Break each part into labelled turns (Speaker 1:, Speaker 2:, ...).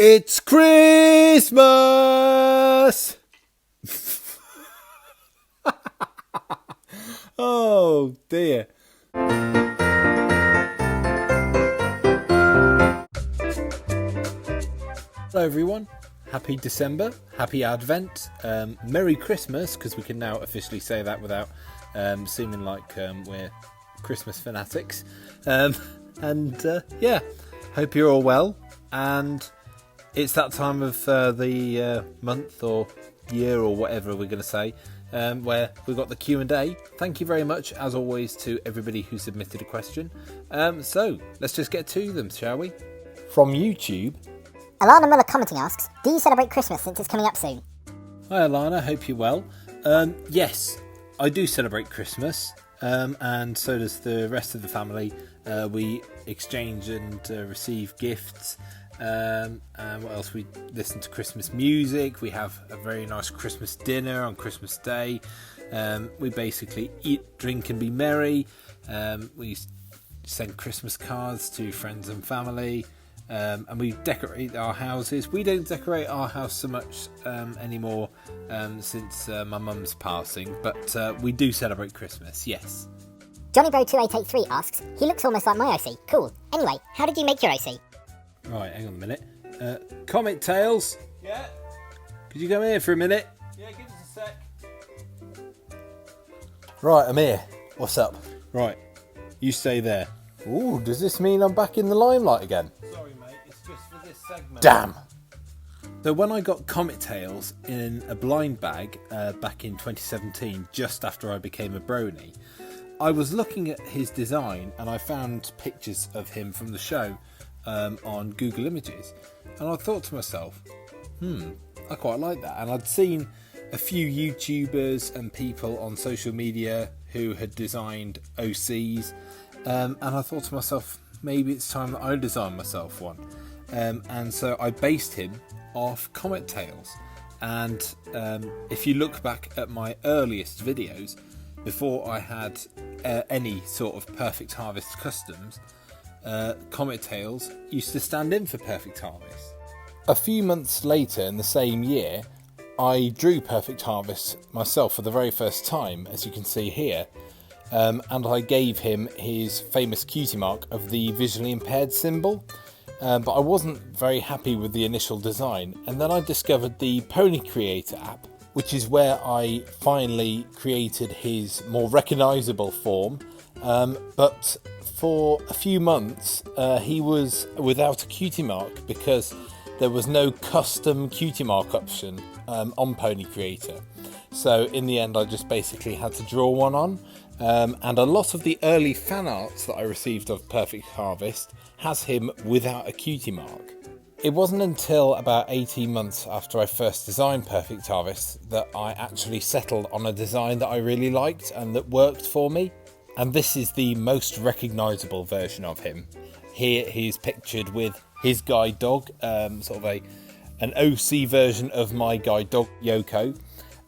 Speaker 1: It's Christmas! Oh dear. Hello everyone, happy December, happy Advent, Merry Christmas, because we can now officially say that without seeming like we're Christmas fanatics. Yeah, hope you're all well, and it's that time of the month or year or whatever we're going to say, where we've got the Q&A. Thank you very much, as always, to everybody who submitted a question. So, let's just get to them, shall we? From YouTube,
Speaker 2: Alana Muller commenting asks, do you celebrate Christmas since it's coming up soon?
Speaker 1: Hi Alana, hope you're well. Yes, I do celebrate Christmas, and so does the rest of the family. We exchange and receive gifts, and what else? We listen to Christmas music, we have a very nice Christmas dinner on Christmas Day. We basically eat, drink and be merry. We send Christmas cards to friends and family. And we decorate our houses. We don't decorate our house so much anymore since my mum's passing, but we do celebrate Christmas, yes.
Speaker 2: JohnnyBro2883 asks, he looks almost like my OC. Cool. Anyway, how did you make your OC?
Speaker 1: Right, hang on a minute. Comic Tales? Yeah? Could you come here for a minute? Yeah, give us a sec. Right, I'm here. What's up? Right, you stay there. Ooh, does this mean I'm back in the limelight again? Sorry mate, it's just for this segment. Damn! So when I got Comic Tales in a blind bag back in 2017, just after I became a brony, I was looking at his design and I found pictures of him from the show on Google Images. And I thought to myself, I quite like that. And I'd seen a few YouTubers and people on social media who had designed OCs. And I thought to myself, maybe it's time that I design myself one. And so I based him off Comic Tales. And if you look back at my earliest videos, before I had any sort of Perfect Harvest customs, Comic Tales used to stand in for Perfect Harvest. A few months later in the same year, I drew Perfect Harvest myself for the very first time, as you can see here. And I gave him his famous cutie mark of the visually impaired symbol, but I wasn't very happy with the initial design, and then I discovered the Pony Creator app, which is where I finally created his more recognisable form, but for a few months he was without a cutie mark because there was no custom cutie mark option on Pony Creator. So in the end I just basically had to draw one on. And a lot of the early fan arts that I received of Perfect Harvest has him without a cutie mark. It wasn't until about 18 months after I first designed Perfect Harvest that I actually settled on a design that I really liked and that worked for me. And this is the most recognisable version of him. Here he's pictured with his guide dog, sort of an OC version of my guide dog, Yoko.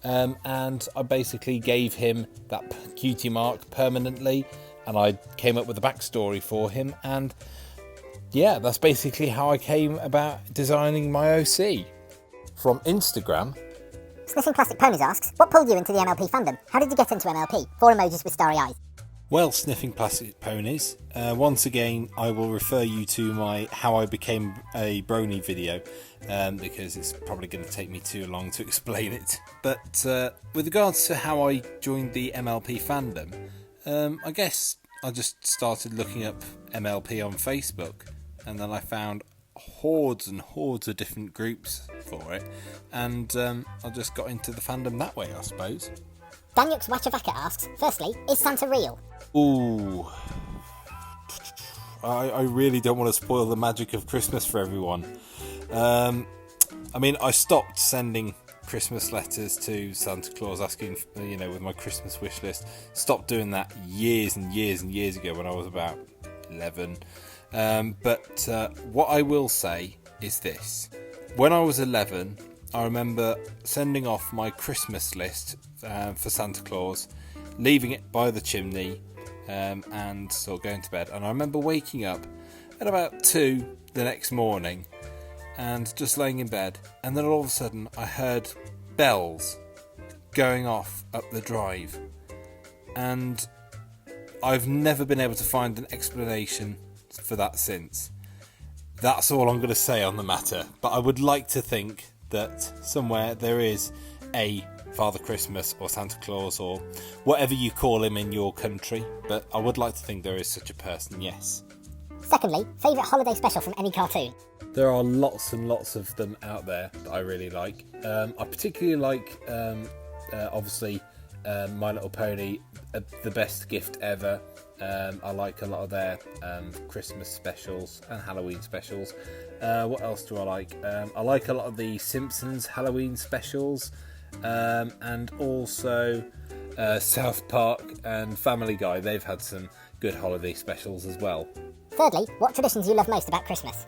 Speaker 1: And I basically gave him that cutie mark permanently, and I came up with a backstory for him, and yeah, that's basically how I came about designing my OC. From Instagram,
Speaker 2: Sniffing Plastic Ponies asks, what pulled you into the MLP fandom? How did you get into MLP? 4 emojis with starry eyes.
Speaker 1: Well, Sniffing Plastic Ponies, once again I will refer you to my How I Became a Brony video, because it's probably going to take me too long to explain it. But with regards to how I joined the MLP fandom, I guess I just started looking up MLP on Facebook, and then I found hordes and hordes of different groups for it, and I just got into the fandom that way, I suppose.
Speaker 2: Danyux Wachavaka asks, firstly, is Santa real?
Speaker 1: Ooh, I really don't want to spoil the magic of Christmas for everyone. I mean, I stopped sending Christmas letters to Santa Claus asking, with my Christmas wish list. Stopped doing that years and years and years ago when I was about 11. But what I will say is this. When I was 11, I remember sending off my Christmas list for Santa Claus, leaving it by the chimney, and sort of going to bed. And I remember waking up at about 2 the next morning and just laying in bed, and then all of a sudden I heard bells going off up the drive, and I've never been able to find an explanation for that since. That's all I'm going to say on the matter, but I would like to think that somewhere there is a Father Christmas or Santa Claus or whatever you call him in your country, but I would like to think there is such a person, yes.
Speaker 2: Secondly, favourite holiday special from any cartoon?
Speaker 1: There are lots and lots of them out there that I really like. I particularly like, obviously, My Little Pony, The Best Gift Ever. I like a lot of their Christmas specials and Halloween specials. What else do I like? I like a lot of the Simpsons Halloween specials, and also South Park and Family Guy. They've had some good holiday specials as well.
Speaker 2: Thirdly, what traditions do you love most about Christmas?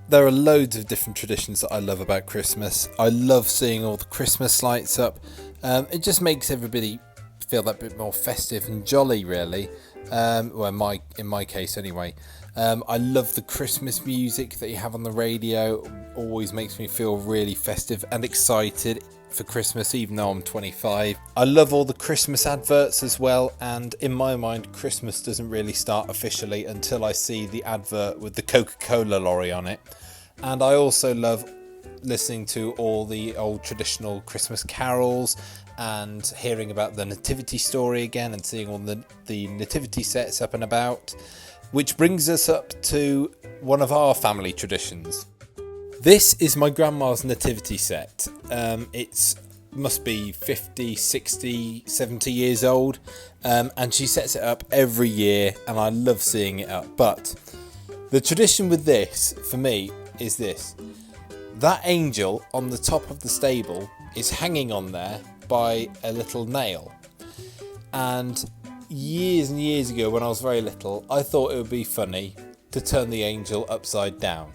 Speaker 1: There are loads of different traditions that I love about Christmas. I love seeing all the Christmas lights up. It just makes everybody feel that bit more festive and jolly, really. Well, in my case anyway. I love the Christmas music that you have on the radio. Always makes me feel really festive and excited for Christmas, even though I'm 25. I love all the Christmas adverts as well, and in my mind Christmas doesn't really start officially until I see the advert with the Coca-Cola lorry on it. And I also love listening to all the old traditional Christmas carols and hearing about the nativity story again and seeing all the nativity sets up and about, which brings us up to one of our family traditions. This is my grandma's nativity set. It must be 50, 60, 70 years old, and she sets it up every year, and I love seeing it up. But the tradition with this, for me, is this. That angel on the top of the stable is hanging on there by a little nail. And years ago, when I was very little, I thought it would be funny to turn the angel upside down.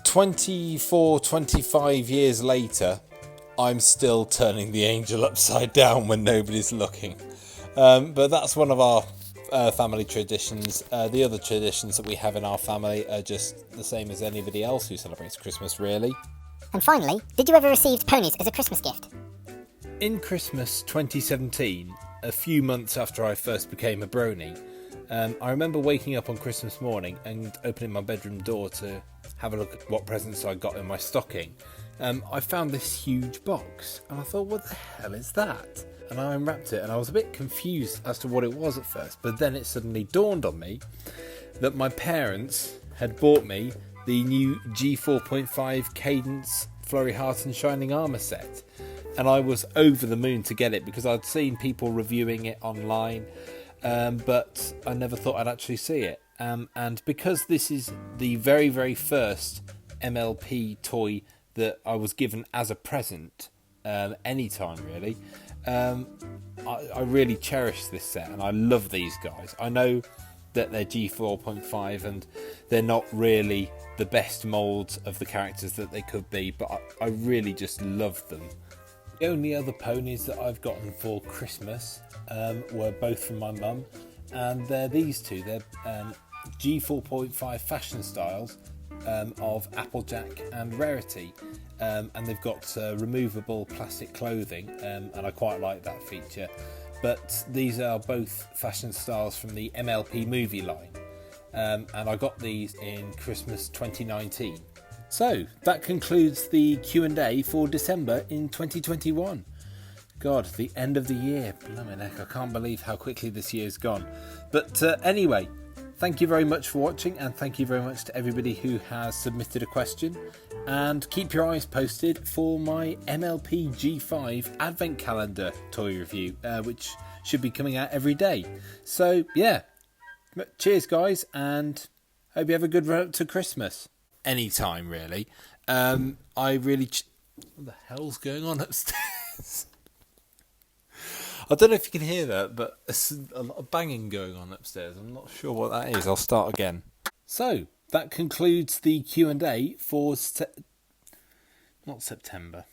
Speaker 1: 24, 25 years later, I'm still turning the angel upside down when nobody's looking. But that's one of our family traditions. The other traditions that we have in our family are just the same as anybody else who celebrates Christmas, really.
Speaker 2: And finally, did you ever receive ponies as a Christmas gift?
Speaker 1: In Christmas 2017, a few months after I first became a brony, I remember waking up on Christmas morning and opening my bedroom door to have a look at what presents I got in my stocking. I found this huge box and I thought, what the hell is that? And I unwrapped it and I was a bit confused as to what it was at first, but then it suddenly dawned on me that my parents had bought me the new G4.5 Cadence Flurry Heart and Shining Armour set, and I was over the moon to get it because I'd seen people reviewing it online, but I never thought I'd actually see it. And because this is the very, very first MLP toy that I was given as a present, anytime really, I really cherish this set and I love these guys. I know that they're G4.5 and they're not really the best moulds of the characters that they could be, but I really just love them. The only other ponies that I've gotten for Christmas were both from my mum, and they're these two. They're G4.5 fashion styles of Applejack and Rarity, and they've got removable plastic clothing, and I quite like that feature. But these are both fashion styles from the MLP movie line, and I got these in Christmas 2019. So that concludes the Q&A for December in 2021. God, the end of the year. Blimey heck, I can't believe how quickly this year's gone. But anyway, thank you very much for watching, and thank you very much to everybody who has submitted a question. And keep your eyes posted for my MLP G5 Advent Calendar toy review, which should be coming out every day. So yeah, cheers guys, and hope you have a good run up to Christmas. Anytime really. I really... what the hell's going on upstairs? I don't know if you can hear that, but there's a lot of banging going on upstairs. I'm not sure what that is. I'll start again. So, that concludes the Q&A for... not September.